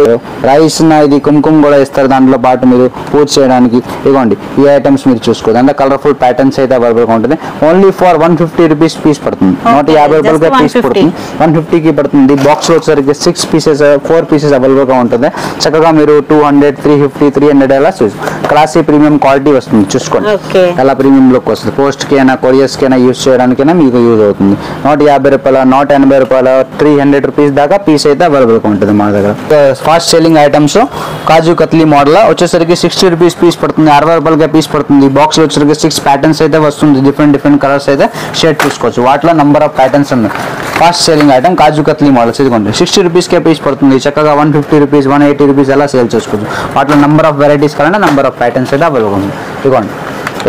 రైస్ ఇది కుంకుమ కూడా ఇస్తారు దాంట్లో పాటు మీరు పూజ చేయడానికి. ఇదిగోండి ఈ ఐటమ్స్ మీరు చూసుకోండి అంత కలర్ఫుల్ ప్యాటర్న్స్ అయితే అవైలబుల్గా ఉంటుంది. ఓన్లీ ఫర్ 150 రూపీస్ పీస్ పడుతుంది. 150 రూపాయలకే పీస్ పడుతుంది. 150కి పడుతుంది. బాక్స్ లో వచ్చేసరికి 6 పీసెస్ 4 పీసెస్ అవైలబుల్గా ఉంటుంది. చక్కగా మీరు 200, 350, 300 అలా క్లాసీ ప్రీమియం క్వాలిటీ వస్తుంది. చూసుకోండి అలా ప్రీమియం లుక్ వస్తుంది. పోస్ట్ కి అయినా కొరియర్స్ కి అయినా యూజ్ చేయడానికైనా మీకు యూజ్ అవుతుంది. 150 రూపాయల 180 రూపాయల 300 రూపీస్ దాకా పీస్ అయితే అవైలబుల్గా ఉంటుంది మన దగ్గర. ఫాస్ట్ సెల్లింగ్ ఐటమ్స్ కాజు కత్లీ మోడల్ వచ్చేసరికి 60 రూపీస్ పీస్ పడుతుంది. 60 రూపాయలకే పీస్ పడుతుంది. బాక్స్ లో వచ్చేసరికి 6 ప్యాటర్న్స్ అయితే వస్తుంది. డిఫరెంట్ కలర్స్ అయితే షేడ్ చూసుకోవచ్చు. వాటిలో నంబర్ ఆఫ్ ప్యాటర్న్స్ ఉన్నాయి. ఫాస్ట్ సెల్లింగ్ ఐటమ్ కాజు కత్లీ మోడల్స్ ఇదిగోండి 60 రూపీస్కే పీస్ పడుతుంది. చక్కగా 150 రూపీస్ 180 రూపీస్ అలా సేల్ చేసుకోవచ్చు. వాటిలో నంబర్ ఆఫ్ వెరైటీస్ కావాలంటే నంబర్ ఆఫ్ ప్యాటర్న్స్ అయితే అవైలబుల్ ఉంది. ఇదిగోండి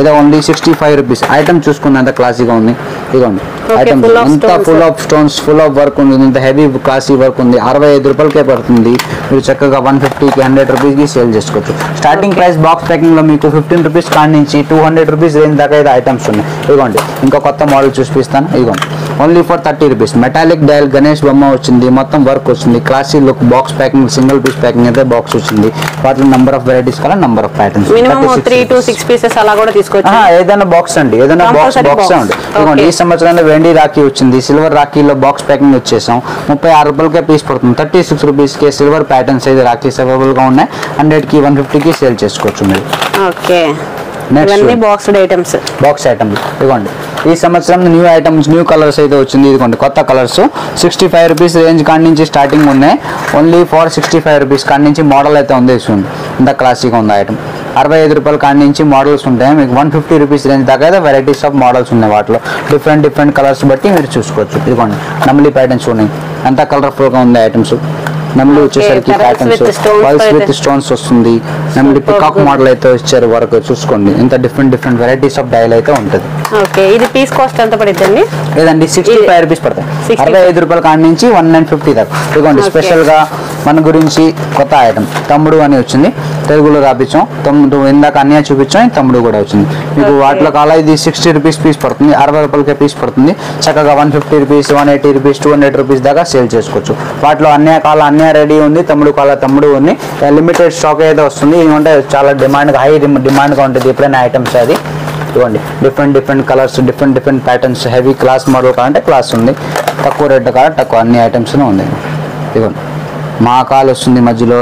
ఇదే ఓన్లీ 65 రూపీస్. ఐటమ్ చూసుకుని అంత క్లాసీగా ఉంది. ఇదిగోండి ఐటమ్ అంతా full of stones, full of work ఉంది. ఇంత హెవీ క్లాసీ వర్క్ ఉంది. 65 రూపాయలకే పడుతుంది. మీరు చక్కగా 150కి 100 రూపీస్కి సేల్ చేసుకోవచ్చు. స్టార్టింగ్ ప్రైస్ బాక్స్ ప్యాకింగ్ లో మీకు 15 రూపీస్ కాడి నుంచి 200 రూపీస్ రేంజ్ దాకా అయితే ఐటమ్స్ ఉన్నాయి. ఇదిగోండి ఇంకో కొత్త మోడల్ చూపిస్తాను. ఇదిగోండి only for 30 rupees. Metallic dial Ganesh బొమ్మ వచ్చింది. మొత్తం వర్క్ వచ్చింది. Classy look box packing single piece packing అయితే బాక్స్ వచ్చింది. వాటిలో నంబర్ ఆఫ్ వెరైటీస్ కల number of patterns minimum 3 to 6 pieces అలా కూడా తీసుకోవచ్చు. ఏదైనా బాక్స్ అండి, ఏదైనా బాక్స్ అండి. ఇదిగోండి ఈ సంవత్సరంలో వెండి రాఖీ వచ్చింది. సిల్వర్ రాఖీలో బాక్స్ ప్యాకింగ్ వచ్చేసాం. 36 రూపాయలకే పీస్ పడుతుంది. 36 రూపీస్కి సిల్వర్ ప్యాటర్న్స్ అయితే రాఖీస్ అవైలబుల్ గా ఉన్నాయి. 100కి 150కి సేల్ చేసుకోవచ్చు మీరు. ఓకే బాక్స్ ఐటమ్స్ ఇదిగోండి ఈ సంవత్సరం న్యూ ఐటమ్స్ న్యూ కలర్స్ అయితే వచ్చింది. ఇదిగోండి కొత్త కలర్స్ 65 రూపీస్ రేంజ్ కాడి నుంచి స్టార్టింగ్ ఉన్నాయి. ఓన్లీ ఫర్ 65 రూపీస్ కాడి నుంచి మోడల్ అయితే ఉంది. ఇంత క్లాసీగా ఉంది ఐటమ్. 65 రూపాయల కాడి నుంచి మోడల్స్ ఉంటాయి. మీకు 150 రూపీస్ రేంజ్ దాకా అయితే వెరైటీస్ ఆఫ్ మోడల్స్ ఉన్నాయి. వాటిలో డిఫరెంట్ కలర్స్ బట్టి మీరు చూసుకోవచ్చు. ఇదిగోండి నమ్లీ ప్యాటర్న్స్ ఉన్నాయి. అంతా కలర్ఫుల్గా ఉంది ఐటమ్స్. నెమలి వచ్చేసరికి ప్యాటర్న్స్ పల్స్ విత్ స్టోన్స్ వస్తుంది. నెమలి పికాక్ మోడల్ అయితే వచ్చారు. వర్క్ చూసుకోండి ఇంత డిఫరెంట్ వెరైటీస్ ఆఫ్ డైల్ అయితే ఉంటుంది. ఓకే ఇది పీస్ కాస్ట్ ఎంత పడుతుంది? లేదండి 65 రూపీస్ పడతాయి. 65 రూపాయల కాడి నుంచి 150 దాకా. ఇదిగోండి స్పెషల్ గా మన గురించి కొత్త ఐటమ్ తమ్ముడు అని వచ్చింది. తెలుగులో రాపించాం. తమ్ముడు ఇందాక అన్నయ్య చూపించాం. తమ్ముడు కూడా వచ్చింది. మీకు వాటిలో కాల ఇది 60 రూపీస్ పీస్ పడుతుంది. 60 రూపాయలకే పీస్ పడుతుంది. చక్కగా 150 రూపీస్ 180 రూపీస్ 200 రూపీస్ దాకా సేల్ చేసుకోవచ్చు. వాటిలో అన్నయ్య కాల అన్నయ్య రెడీ ఉంది. తమ్ముడు కాల తమ్ముడు ఉంది. లిమిటెడ్ స్టాక్ అయితే వస్తుంది. ఇవంటే చాలా హై డిమాండ్ గా ఉంటుంది ఎప్పుడైనా ఐటమ్స్. అది ఇవ్వండి different colours different patterns heavy class modal కావాలంటే క్లాస్ ఉంది. తక్కువ రేట్ కావాలంటే తక్కువ అన్ని ఐటమ్స్ ఉంది. ఇవ్వండి మా కాల్ వస్తుంది. మధ్యలో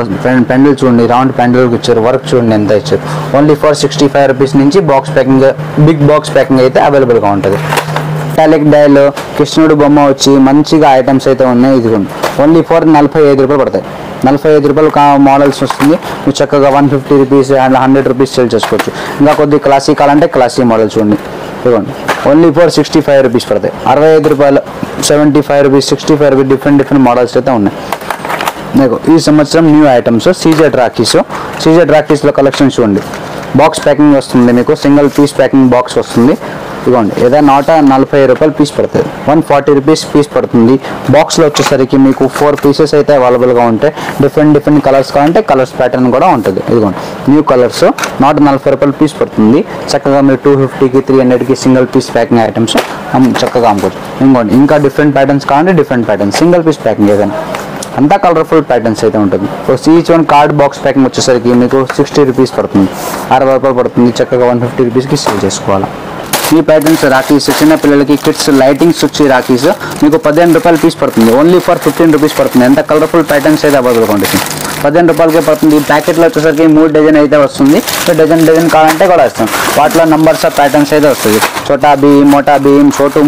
పెండల్ చూడండి. రౌండ్ పెండల్ ఇచ్చారు. వర్క్ చూడండి ఎంత ఇచ్చారు. ఓన్లీ ఫర్ 65 రూపీస్ నుంచి box packing big box packing అయితే అవైలబుల్గా ఉంటుంది. మెటాలిక్ డైల్ కృష్ణుడు బొమ్మ వచ్చి మంచిగా ఐటమ్స్ అయితే ఉన్నాయి. ఇదిగోండి ఓన్లీ ఫర్ 45 రూపాయలు పడతాయి. 45 రూపాయలు మోడల్స్ వస్తుంది. మీరు చక్కగా 150 రూపీస్ అండ్ 100 రూపీస్ సేల్ చేసుకోవచ్చు. ఇంకా కొద్ది క్లాసీ కావాలంటే క్లాసీ మోడల్ చూడండి. ఇదిగోండి ఓన్లీ ఫర్ 65 రూపీస్ పడతాయి. 65 రూపాయలు 75 రూపీస్ 65 రూపీస్ డిఫరెంట్ మోడల్స్ అయితే ఉన్నాయి. ఈ సంవత్సరం న్యూ ఐటమ్స్ సీజెడ్ రాఖీస్లో కలెక్షన్ చూడండి. బాక్స్ ప్యాకింగ్ వస్తుంది. మీకు సింగిల్ పీస్ ప్యాకింగ్ బాక్స్ వస్తుంది. ఇదిగోండి ఏదైనా నోట 40 రూపాయలు పీస్ పడుతుంది, 140 రూపీస్ పీస్ పడుతుంది. బాక్స్లో వచ్చేసరికి మీకు 4 పీసెస్ అయితే అవైలబుల్గా ఉంటాయి. డిఫరెంట్ కలర్స్ కావాలంటే కలర్స్ ప్యాటర్న్ కూడా ఉంటుంది. ఇదిగోండి న్యూ కలర్స్, నోట 40 రూపాయలు పీస్ పడుతుంది. చక్కగా మీరు 250కి 300కి సింగిల్ పీస్ ప్యాకింగ్ ఐటమ్స్ చక్కగా అమ్ముకోవచ్చు. ఇంకోండి ఇంకా డిఫరెంట్ ప్యాటర్న్స్ కావాలంటే different patterns, single piece packing ఏదైనా అంతా కలర్ఫుల్ ప్యాటర్న్స్ అయితే ఉంటుంది. Each one card box packing వచ్చేసరికి మీకు 60 రూపీస్ పడుతుంది, 60 రూపాయలు పడుతుంది. చక్కగా 150 రూపీస్కి సేల్ చేసుకోవాలి. ఈ ప్యాటర్న్స్ రాఖీస్ చిన్న పిల్లలకి కిడ్స్ లైటింగ్స్ వచ్చి రాఖీస్ మీకు 15 రూపాయలు పీస్ పడుతుంది, ఓన్లీ ఫర్ 15 రూపీస్ పడుతుంది. ఎంత కలర్ఫుల్ ప్యాటర్న్స్ అయితే అవైలబుల్గా ఉంటుంది. 15 రూపాయలకే పడుతుంది. ఈ ప్యాకెట్లో వచ్చేసరికి 3 డజన్ అయితే వస్తుంది. డజన్ కావాలంటే కూడా వస్తాం. వాటిలో నంబర్స్ ఆఫ్ ప్యాటర్న్స్ అయితే వస్తుంది. చోటా భీమ్, మోటా భీమ్, చోటు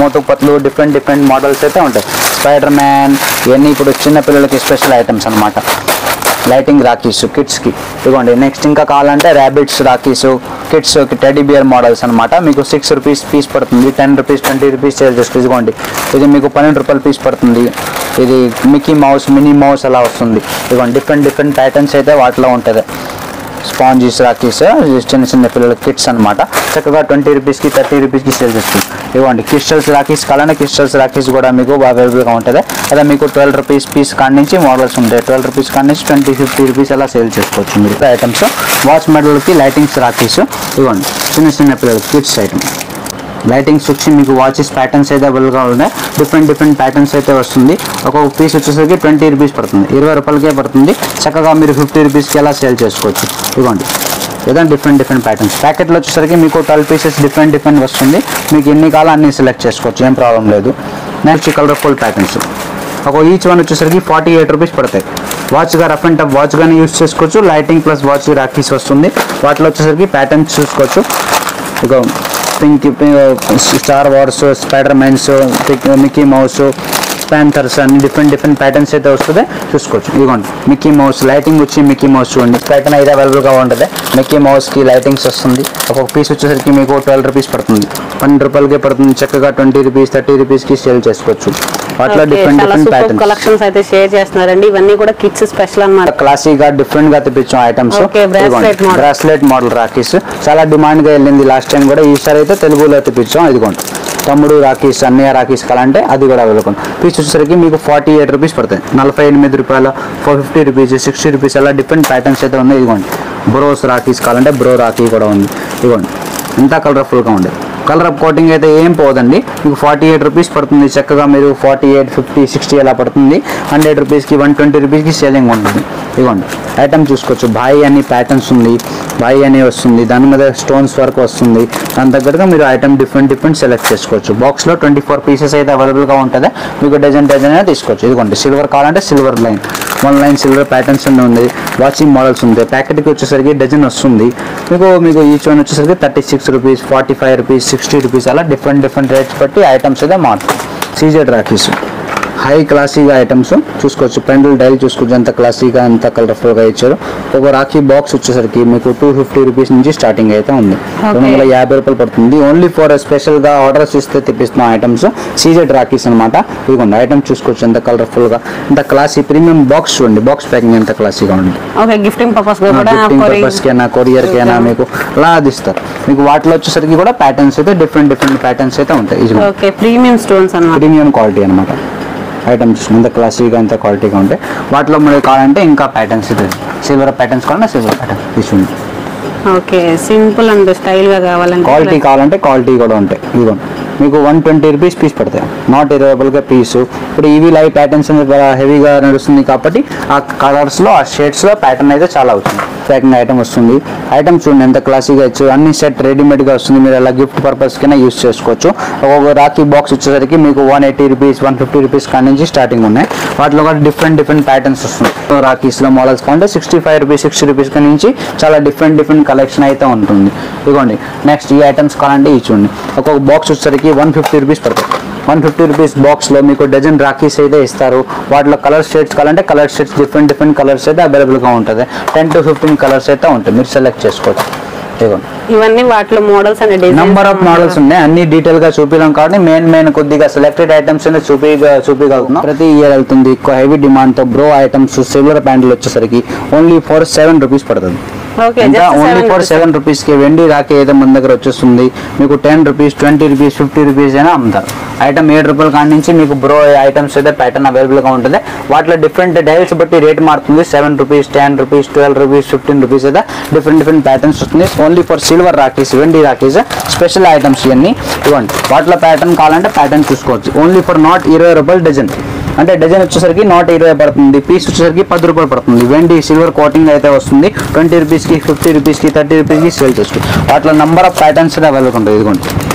మోటు పత్లు, డిఫరెంట్ మోడల్స్ అయితే ఉంటాయి. స్పైడర్ మ్యాన్ ఇవన్నీ ఇప్పుడు చిన్న పిల్లలకి స్పెషల్ ఐటమ్స్ అనమాట. లైటింగ్ రాఖీస్ కిడ్స్కి ఇదిగోండి. నెక్స్ట్ ఇంకా కావాలంటే rabbits rakhis kids teddy bear models అనమాట. మీకు 6 రూపీస్ పీస్ పడుతుంది, 10 రూపీస్ 20 రూపీస్ సేల్ చేస్తుంది. ఇదిగోండి ఇది మీకు 12 రూపాయలు పీస్ పడుతుంది. ఇది మిక్కీ మౌస్, మినీ మౌస్ అలా వస్తుంది. ఇదిగోండి డిఫరెంట్ ప్యాటర్న్స్ అయితే వాటిలో ఉంటుంది. స్పాంజీస్ రాఖీస్ చిన్న పిల్లల కిట్స్ అనమాట. చక్కగా 20 రూపీస్కి 30 రూపీస్కి సేల్ చేస్తుంది. ఇవ్వండి క్రిస్టల్స్ రాఖీస్ కావాలంటే క్రిస్టల్స్ రాఖీస్ కూడా మీకు అవైలబుల్గా ఉంటుంది. అదే మీకు 12 రూపీస్ పీస్ కాడి నుంచి మోడల్స్ ఉంటాయి. 12 రూపీస్ కాడి నుంచి 20-50 రూపీస్ అలా సేల్ చేసుకోవచ్చు మీరు. ఐటమ్స్ వాచ్ మెడల్కి లైటింగ్స్ రాఖీస్ ఇవ్వండి చిన్న పిల్లలకి కిడ్స్ ఐటమ్. లైటింగ్స్ వచ్చి మీకు వాచెస్ ప్యాటర్న్స్ అయితే అవైలబుల్గా ఉన్నాయి. డిఫరెంట్ ప్యాటర్న్స్ అయితే వస్తుంది. ఒక్కొక్క పీస్ వచ్చేసరికి 20 రూపీస్ పడుతుంది, 20 రూపాయలకే పడుతుంది. చక్కగా మీరు 50 రూపీస్కి ఎలా సేల్ చేసుకోవచ్చు. ఇవ్వండి ఏదైనా డిఫరెంట్ ప్యాటర్న్స్. ప్యాకెట్లో వచ్చేసరికి మీకు 12 పీసెస్ డిఫరెంట్ వస్తుంది. మీకు ఎన్ని కావాలో అన్ని సెలెక్ట్ చేసుకోవచ్చు, ఏం ప్రాబ్లం లేదు. Next colourful patterns each one వచ్చేసరికి 48 రూపీస్ పడతాయి. వాచ్గా రఫ్ అండ్ టఫ్ వాచ్గానే యూస్ చేసుకోవచ్చు. లైటింగ్ ప్లస్ వాచ్ రాఖీస్ వస్తుంది. వాటిలో వచ్చేసరికి ప్యాటర్న్స్ చూసుకోవచ్చు. ఇక pink Star Wars, Spider Mans, Mickey Mouse, panthers అన్ని డిఫరెంట్ ప్యాటర్న్స్ అయితే వస్తుంది చూసుకోవచ్చు. ఇదిగోండి మిక్కీ మౌస్ లైటింగ్ వచ్చి మిక్కీ మౌస్ చూడండి ప్యాటర్న్ అయితే అవైలబుల్గా ఉంటుంది. మిక్కీ మౌస్కి లైటింగ్స్ వస్తుంది. ఒక్కొక్క పీస్ వచ్చేసరికి మీకు 12 రూపీస్ పడుతుంది, 12 రూపాయలకే పడుతుంది. చక్కగా 20 రూపీస్ 30 రూపీస్కి సేల్ చేసుకోవచ్చు. వాటిలో డిఫరెంట్ ప్యాటర్న్స్ కలెక్షన్స్ అయితే షేర్ చేస్తున్నారండి. ఇవన్నీ కూడా కిడ్స్ స్పెషల్ అన్నమాట. క్లాసీగా డిఫరెంట్ గా తెప్పించాం ఐటమ్స్. బ్రాస్లెట్ మోడల్ రాఖీస్ చాలా డిమాండ్ గా వెళ్ళింది లాస్ట్ టైం కూడా. ఈసారి అయితే తెలుగులో తెప్పించాం. ఇదిగోండి తమ్ముడు రాఖీస్, అన్నయ్య రాఖీస్ కావాలంటే అది కూడా అవైలబుల్. పీస్ వచ్చేసరికి మీకు 48 రూపీస్ పడతాయి, 48 రూపాయలు, 50 రూపీస్, 60 రూపీస్ అలా డిఫరెంట్ ప్యాటర్న్స్ అయితే ఉన్నాయి. ఇదిగోండి బ్రోస్ రాఖీస్ కావాలంటే బ్రో రాఖీ కూడా ఉంది. ఇదిగోండి ఎంత కలర్ఫుల్గా ఉండేది. కలర్ అప్ కోటింగ్ అయితే ఏం పోదండి. మీకు 48 రూపీస్ పడుతుంది. చక్కగా మీరు 48, 50, 60 అలా పడుతుంది. 100 రూపీస్కి 120 రూపీస్కి సేలింగ్ ఉంటుంది. ఇదిగోండి ఐటమ్ చూసుకోవచ్చు. బాయ్ అని ప్యాటర్న్స్ ఉంది, బాయ్ అని వస్తుంది, దాని మీద స్టోన్స్ వర్క్ వస్తుంది. దాని తగ్గట్టుగా మీరు ఐటమ్ డిఫరెంట్ సెలెక్ట్ చేసుకోవచ్చు. బాక్స్లో 24 పీసెస్ అయితే అవైలబుల్గా ఉంటుంది. మీకు డజన్ అయినా తీసుకోవచ్చు. ఇదిగోండి సిల్వర్ కావాలంటే silver line, 1 line silver patterns అన్నీ ఉంది. వాచింగ్ మోడల్స్ ఉంది. ప్యాకెట్కి వచ్చేసరికి డజన్ వస్తుంది. మీకు ఈచ్ వన్ వచ్చేసరికి 36 రూపీస్, 45 రూపీస్, 60 రూపీస్ అలా డిఫరెంట్ రేట్స్ బట్టి ఐటమ్స్ అయితే మారుతాయి. సీజెడ్ రాఖీస్ హై క్లాసీగా ఐటమ్స్ చూసుకోవచ్చు. పెండల్ డైల్ చూసుకోవచ్చు. ఎంత క్లాసీగా ఎంత కలర్ఫుల్గా ఇచ్చారు. ఒక రాఖీ బాక్స్ వచ్చేసరికి మీకు 250 రూపీస్ నుంచి స్టార్టింగ్ అయితే ఉంది. 250 రూపాయలు పడుతుంది. ఓన్లీ ఫర్ స్పెషల్గా ఆర్డర్స్ ఇస్తే తెప్పిస్తున్న ఐటమ్స్ సీజెడ్ రాఖీస్ అనమాట. ఇదిగోండి ఐటమ్స్ చూసుకోవచ్చు. ఎంత కలర్ఫుల్గా ఎంత క్లాసీ ప్రీమియం బాక్స్ చూడండి. బాక్స్ ప్యాకింగ్ ఎంత క్లాసీగా ఉంది. గిఫ్టింగ్ పర్పస్కైనా కొరియర్కైనా మీకు అలా అందిస్తారు. మీకు వాటిలో వచ్చేసరికి కూడా ప్యాటర్న్స్ అయితే డిఫరెంట్ ప్యాటర్న్స్ అయితే ఉంటాయి. ప్రీమియం స్టోన్స్ అన్నమాట, ప్రీమియం క్వాలిటీ అనమాట. ఐటమ్స్ ఎంత క్లాసీగా ఎంత క్వాలిటీగా ఉంటాయి. వాటిలో మీరు కావాలంటే ఇంకా ప్యాటర్న్స్ అయితే సిల్వర్ ప్యాటర్న్స్ కావాలంటే సిల్వర్ ప్యాటర్న్ తీసుకుంది. ఓకే సింపుల్ అండ్ స్టైల్ గా కావాలంటే క్వాలిటీ కావాలంటే క్వాలిటీ కూడా ఉంటాయి. ఇదిగోండి మీకు 120 రూపీస్ పీస్ పడతాయి, నాట్ 20 రూపాయలుగా పీసు. ఇప్పుడు ఇవి లైవ్ ప్యాటర్న్స్ హెవీగా నడుస్తుంది కాబట్టి ఆ కలర్స్లో ఆ షేడ్స్లో ప్యాటర్న్ అయితే చాలా అవుతుంది. ప్యాకింగ్ ఐటమ్ వస్తుంది. ఐటమ్ చూడండి ఎంత క్లాసీగా ఇచ్చు. అన్ని సెట్ రెడీమేడ్గా వస్తుంది. మీరు అలా గిఫ్ట్ పర్పస్ కింద యూస్ చేసుకోవచ్చు. ఒక రాఖీ బాక్స్ వచ్చేసరికి మీకు 180 రూపీస్, 150 రూపీస్ కాడి నుంచి స్టార్టింగ్ ఉన్నాయి. వాటిలో కూడా డిఫరెంట్ ప్యాటర్న్స్ వస్తుంది. రాఖీస్లో మోడల్స్ కావాలంటే 65 రూపీస్, 60 రూపీస్ కాడి నుంచి చాలా డిఫరెంట్ కలెక్షన్ అయితే ఉంటుంది. ఇదిగోండి నెక్స్ట్ ఈ ఐటమ్స్ కావాలంటే ఈ చూడండి. ఒక్కొక్క బాక్స్ వచ్చేసరికి 150 రూపీస్ పడతాయి. 150 రూపీస్ బాక్స్లో మీకు డజన్ రాఖీస్ అయితే ఇస్తారు. వాటిలో కలర్ షేడ్స్ కావాలంటే కలర్ షేడ్స్ డిఫరెంట్ కలర్స్ అయితే అవైలబుల్గా ఉంటుంది. 10 to 15 కలర్స్ అయితే ఉంటాయి. మీరు సెలెక్ట్ చేసుకోవచ్చు. ఇవన్నీ వాటిలో models and number of models ఉన్నాయి. అన్ని డీటెయిల్ గా చూపించడం కాబట్టి మెయిన్ కొద్దిగా సెలెక్టెడ్ ఐటమ్స్ చూపించగలుగుతున్నాం. ప్రతి ఇయర్ వెళ్తుంది. ఎక్కువ హెవీ డిమాండ్ తో బ్రో ఐటమ్స్ సిల్వర్ ప్యాంట్లు వచ్చేసరికి ఓన్లీ ఫర్ 7 రూపీస్ పడుతుంది. Okay, ఇంకా just ఓన్లీ 7 ఫర్ 7 రూపీస్ కి వెండి రాఖీ అయితే మన దగ్గర వచ్చేస్తుంది. మీకు 10 రూపీస్, 20 రూపీస్, 50 రూపీస్ అయినా అమ్ముతారు. ఐటమ్ 7 రూపాయల కాడి నుంచి మీకు బ్రో ఐటమ్స్ అయితే ప్యాటర్న్ అవైలబుల్ గా ఉంటుంది. వాటిలో డిఫరెంట్ డైల్స్ బట్టి రేట్ మారుతుంది. 7 రూపీస్, 10 రూపీస్, 12 రూపీస్, 15 రూపీస్ అయితే డిఫరెంట్ ప్యాటర్న్స్ వస్తుంది. ఓన్లీ ఫర్ సిల్వర్ రాఖీస్, వెండి రాఖీస్ స్పెషల్ ఐటమ్స్ ఇవన్నీ ఇవ్వండి. వాటిలో ప్యాటర్న్ కావాలంటే ప్యాటర్న్ చూసుకోవచ్చు. ఓన్లీ ఫర్ నాట్ 20 రూపాయలు డజన్. అంటే డజన్ వచ్చేసరికి నాట్ 20 పడుతుంది, పీస్ వచ్చేసరికి 10 రూపాయలు పడుతుంది. వెండి సిల్వర్ కోటింగ్ అయితే వస్తుంది. 20 రూపీస్కి, 50 రూపీస్కి, 30 రూపీస్కి సేల్ చేసుకోవచ్చు. వాటిలో నెంబర్ ఆఫ్ ప్యాటర్న్స్ అవైలబుల్ ఉంటుంది. ఇదిగోండి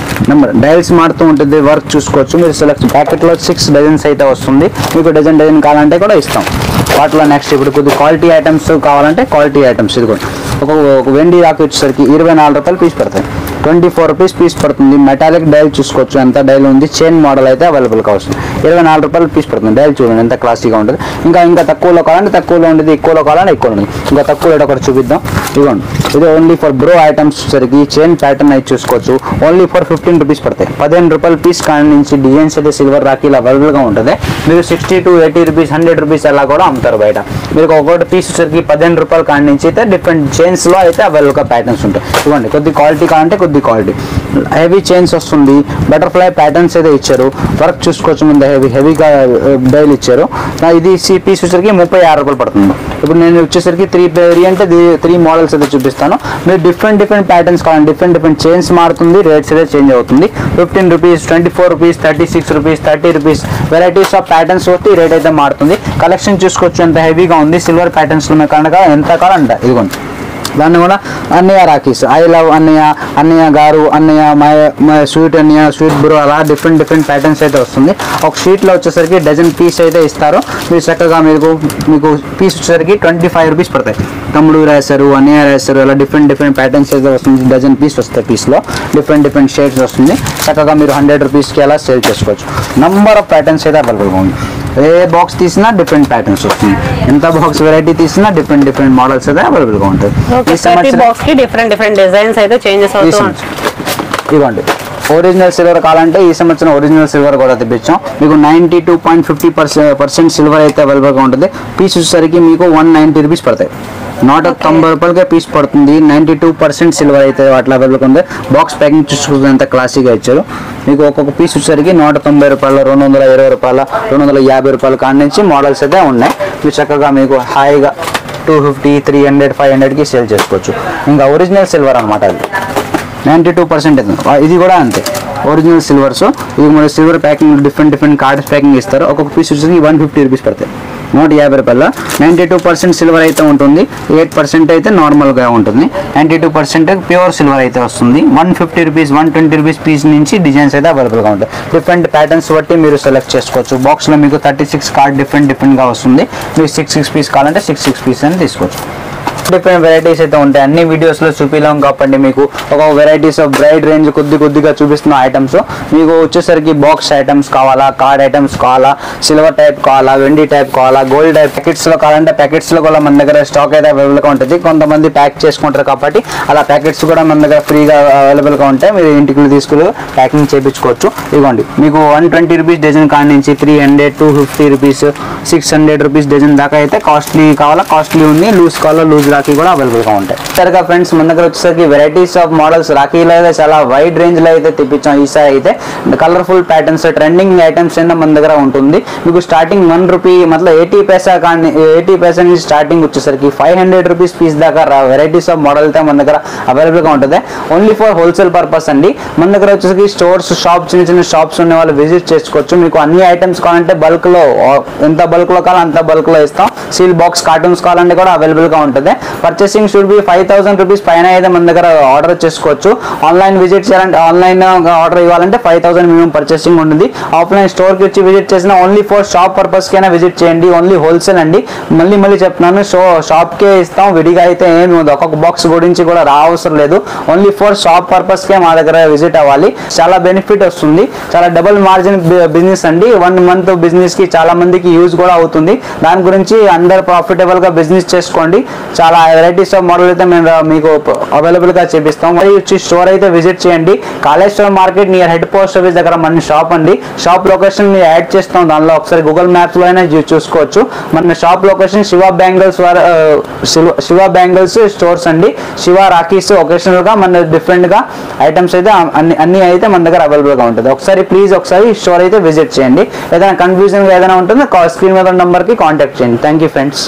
నెంబర్ డైల్స్ మారుతూ ఉంటుంది. వర్క్ చూసుకోవచ్చు మీరు. సెలెక్ట్ ప్యాకెట్లో 6 డజన్స్ అయితే వస్తుంది. మీకు డజన్ కావాలంటే కూడా ఇస్తాం. వాటిలో నెక్స్ట్ ఇప్పుడు కొద్ది క్వాలిటీ ఐటమ్స్ కావాలంటే క్వాలిటీ ఐటమ్స్ ఇదిగోండి. ఒక వెండి రాకి వచ్చేసరికి 24 రూపాయలు పీస్ పడతాయి. 24 రూపీస్ పీస్ పడుతుంది. మెటాలిక్ డైల్ చూసుకోవచ్చు ఎంత డైల్ ఉంది. చైన్ మోడల్ అయితే అవైలబుల్గా వస్తుంది. 24 రూపాయలు పీస్ పడుతుంది. డైల్ చూడండి ఎంత క్లాసీగా ఉంటుంది. ఇంకా తక్కువలో కావాలంటే తక్కువలో ఉండేది, ఎక్కువలో కావాలంటే ఎక్కువ ఉంటుంది. ఇంకా తక్కువ రేట్ ఒకటి చూపిద్దాం. ఇదిగోండి ఇది ఓన్లీ ఫర్ బ్రో ఐటమ్స్ వచ్చేసరికి చైన్ ప్యాటర్న్ అయితే చూసుకోవచ్చు. ఓన్లీ ఫర్ 15 రూపీస్ పడతాయి. 15 రూపాయల పీస్ కాడ నుంచి డిజైన్స్ అయితే సిల్వర్ రాఖీలు అవైలబుల్గా ఉంటుంది. మీరు 60 to 80 రూపీస్, 100 రూపీస్ అలా కూడా అమ్ముతారు బయట. మీరు ఒక్కొక్కటి పీస్ వచ్చేసరికి 15 రూపాయల కాడ నుంచి అయితే డిఫరెంట్ చైన్స్లో అయితే అవైలబుల్గా ప్యాటర్న్స్ ఉంటాయి. ఇవ్వండి కొద్ది క్వాలిటీ కావాలంటే కొద్ది క్వాలిటీ. హెవీ చైన్స్ వస్తుంది. బటర్ఫ్లై ప్యాటర్న్స్ అయితే ఇచ్చారు. వర్క్ చూసుకోవచ్చు. ముందు హెవీగా డైల్ ఇచ్చారు. ఇది పీస్ వచ్చేసరికి 36 రూపాయలు పడుతుంది. ఇప్పుడు నేను వచ్చేసరికి 3 వేరియంట్ 3 మోడల్స్ అయితే చూపిస్తాను. మీరు డిఫరెంట్ ప్యాటర్న్స్ కావాలి. డిఫరెంట్ చైన్స్ మారుతుంది. రేట్స్ అయితే చేంజ్ అవుతుంది. 15 rupees, 24 rupees, 36 rupees, 30 rupees varieties of patterns వస్తే రేట్ అయితే మారుతుంది. కలెక్షన్ చూసుకోవచ్చు ఎంత హెవీగా ఉంది. సిల్వర్ ప్యాటర్న్స్ కనుక ఎంత కావాలంట ఇదిగోండి. దాన్ని కూడా అన్నయ్య రాఖీస్, ఐ లవ్ అన్నయ్య, అన్నయ్య గారు, అన్నయ్య మై స్వీట్ అన్నయ్య, స్వీట్ బ్రో అలా డిఫరెంట్ ప్యాటర్న్స్ అయితే వస్తుంది. ఒక షీట్లో వచ్చేసరికి డజన్ పీస్ అయితే ఇస్తారు. మీరు చక్కగా మీకు పీస్ వచ్చేసరికి 25 రూపీస్ పడతాయి. తమ్ముడు రాశారు, అన్నయ్య రాశారు, అలా డిఫరెంట్ ప్యాటర్న్స్ అయితే వస్తుంది. డజన్ పీస్ వస్తాయి. పీస్లో డిఫరెంట్ షేడ్స్ వస్తుంది. చక్కగా మీరు 100 రూపీస్కి అలా సేల్ చేసుకోవచ్చు. నంబర్ ఆఫ్ ప్యాటర్న్స్ అయితే అవైలబుల్గా ఉంది. ఏ బాక్స్ తీసినా డిఫరెంట్ ప్యాటర్న్స్ వస్తుంది. ఎంత బాక్స్ వెరైటీ తీసినా డిఫరెంట్ మోడల్స్ అయితే అవైలబుల్గా ఉంటుంది. డిఫరెంట్ డిజైన్స్ అయితే చేంజెస్ అవుతుంది. ఇవ్వండి ఒరిజినల్ సిల్వర్ కావాలంటే ఈ సంవత్సరం ఒరిజినల్ సిల్వర్ కూడా తెప్పించాం. మీకు 92.50% సిల్వర్ అయితే అవైలబుల్గా ఉంటుంది. పీస్ వచ్చేసరికి మీకు 190 రూపీస్ పడతాయి. 190 రూపాయలకే పీస్ పడుతుంది. 92% సిల్వర్ అయితే వాటిలో అవైలబుల్గా ఉంది. బాక్స్ ప్యాకింగ్ చూసుకుంటే ఎంత క్లాసీగా ఇచ్చారు. మీకు ఒక్కొక్క పీస్ వచ్చేసరికి 190 రూపాయలు, 220 రూపాయలు, 250 రూపాయల కాడ నుంచి మోడల్స్ అయితే ఉన్నాయి. మీరు చక్కగా మీకు హాయిగా 250, 300, 500కి సేల్ చేసుకోవచ్చు. ఇంకా ఒరిజినల్ సిల్వర్ అనమాట అది 92% ఇది కూడా అంతే ఒరిజినల్ సిల్వర్స్. ఇది మన silver packing different cards packing ఇస్తారు. ఒక్కొక్క పీస్ వచ్చేసి 150 రూపీస్ పడతాయి. 150 రూపాయలు. 92% సిల్వర్ అయితే ఉంటుంది. 8% అయితే నార్మల్గా ఉంటుంది. 92% ప్యూర్ సిల్వర్ అయితే వస్తుంది. 150 రూపీస్, 120 రూపీస్ పీస్ నుంచి డిజైన్స్ అయితే అవైలబుల్గా ఉంటాయి. డిఫరెంట్ ప్యాటర్న్స్ బట్టి మీరు సెలెక్ట్ చేసుకోవచ్చు. బాక్స్లో మీకు 36 కార్డ్ డిఫరెంట్గా వస్తుంది. మీరు 6 పీస్ కావాలంటే 6 పీస్ అని తీసుకోవచ్చు. డిఫరెంట్ వెరైటీస్ అయితే ఉంటాయి. అన్ని వీడియోస్లో చూపిలాం కాబట్టి మీకు ఒక వెరైటీస్ ఆఫ్ బ్రైడ్ రేంజ్ కొద్దిగా చూపిస్తున్న ఐటమ్స్. మీకు వచ్చేసరికి బాక్స్ ఐటమ్స్ కావాలా, కార్డ్ ఐటమ్స్ కావాలా, సిల్వర్ టైప్ కావాలా, వెండి టైప్ కావాలా, గోల్డ్ టైప్ ప్యాకెట్స్లో కావాలంటే ప్యాకెట్స్లో కూడా మన దగ్గర స్టాక్ అయితే అవైలబుల్గా ఉంటుంది. కొంతమంది ప్యాక్ చేసుకుంటారు కాబట్టి అలా ప్యాకెట్స్ కూడా మన దగ్గర ఫ్రీగా అవైలబుల్గా ఉంటాయి. మీరు ఇంటికి తీసుకుని ప్యాకింగ్ చేయించుకోవచ్చు. ఇదిగోండి మీకు 120 రూపీస్ డజన్ కాడి నుంచి 300, 250 రూపీస్, 600 రూపీస్ డజన్ దాకా అయితే కాస్ట్లీ కావాలా కాస్ట్లీ ఉంది. లూజ్ కావాలా లూజ్ రాఖీ కూడా అవైలబుల్గా ఉంటాయి. సరిగా ఫ్రెండ్స్ మన దగ్గర వచ్చేసరికి వెరైటీస్ ఆఫ్ మోడల్స్ రాఖీలో అయితే చాలా వైడ్ రేంజ్లో అయితే తెప్పించాం. ఈసారి అయితే కలర్ఫుల్ ప్యాటర్న్స్ ట్రెండింగ్ ఐటమ్స్ అయినా మన దగ్గర ఉంటుంది. మీకు స్టార్టింగ్ 1 రూపీ మతలబ్ 80 పైసా నుంచి స్టార్టింగ్ వచ్చేసరికి 500 రూపీస్ పీస్ దాకా వెరైటీస్ ఆఫ్ మోడల్ అయితే మన దగ్గర అవైలబుల్గా ఉంటుంది. ఓన్లీ ఫర్ హోల్సేల్ పర్పస్ అండి. మన దగ్గర వచ్చేసరికి స్టోర్స్ చిన్న షాప్స్ ఉన్న వాళ్ళు విజిట్ చేసుకోవచ్చు. మీకు అన్ని ఐటమ్స్ కావాలంటే బల్క్లో ఎంత బల్క్లో కావాలో అంత బల్క్లో ఇస్తాం. సీల్ బాక్స్ కార్టూన్స్ కావాలంటే కూడా అవైలబుల్గా ఉంటుంది. పర్చేసింగ్ షుడ్ బి 5000 రూపీస్ పైన అయితే మన దగ్గర ఆర్డర్ చేసుకోవచ్చు. ఆన్లైన్ విజిట్ చేయాలంటే ఆన్లైన్ ఆర్డర్ ఇవ్వాలంటే 5000 మినిమం పర్చేసింగ్ ఉంటుంది. ఆఫ్లైన్ స్టోర్కి వచ్చి విజిట్ చేసిన ఓన్లీ ఫర్ షాప్ పర్పస్కైనా విజిట్ చేయండి. ఓన్లీ హోల్సేల్ అండి. మళ్ళీ చెప్తున్నాను షాప్కే ఇస్తాం. విడిగా అయితే ఏమి ఒక్కొక్క బాక్స్ గురించి కూడా అవసరం లేదు. ఓన్లీ ఫర్ షాప్ పర్పస్కే మా దగ్గర విజిట్ అవ్వాలి. చాలా బెనిఫిట్ వస్తుంది. చాలా డబుల్ మార్జిన్ బిజినెస్ అండి. 1 మంత్ బిజినెస్కి చాలా మందికి యూజ్ కూడా అవుతుంది. దాని గురించి అందరు ప్రాఫిటబుల్గా బిజినెస్ చేసుకోండి. చాలా ఆ వెరైటీస్ ఆఫ్ మోడల్ అయితే మేము మీకు అవైలబుల్ గా చూపిస్తాం. మరి స్టోర్ అయితే విజిట్ చేయండి. Kaleshwaram market near head post office దగ్గర మన షాప్ అండి. షాప్ లొకేషన్ యాడ్ చేస్తాం దానిలో, ఒకసారి గూగుల్ మ్యాప్స్ లో అయినా చూసుకోవచ్చు. మన shop location Shiva bangles stores అండి. శివ రాఖీస్ ఒకేషనల్ గా మన డిఫరెంట్ గా ఐటమ్స్ అయితే అన్ని అయితే మన దగ్గర అవైలబుల్ గా ఉంటుంది. ఒకసారి స్టోర్ అయితే విజిట్ చేయండి. ఏదైనా కన్ఫ్యూజన్ గా ఏదైనా ఉంటుందో స్క్రీన్ మీద నంబర్ కి కాంటాక్ట్ చేయండి. Thank you friends.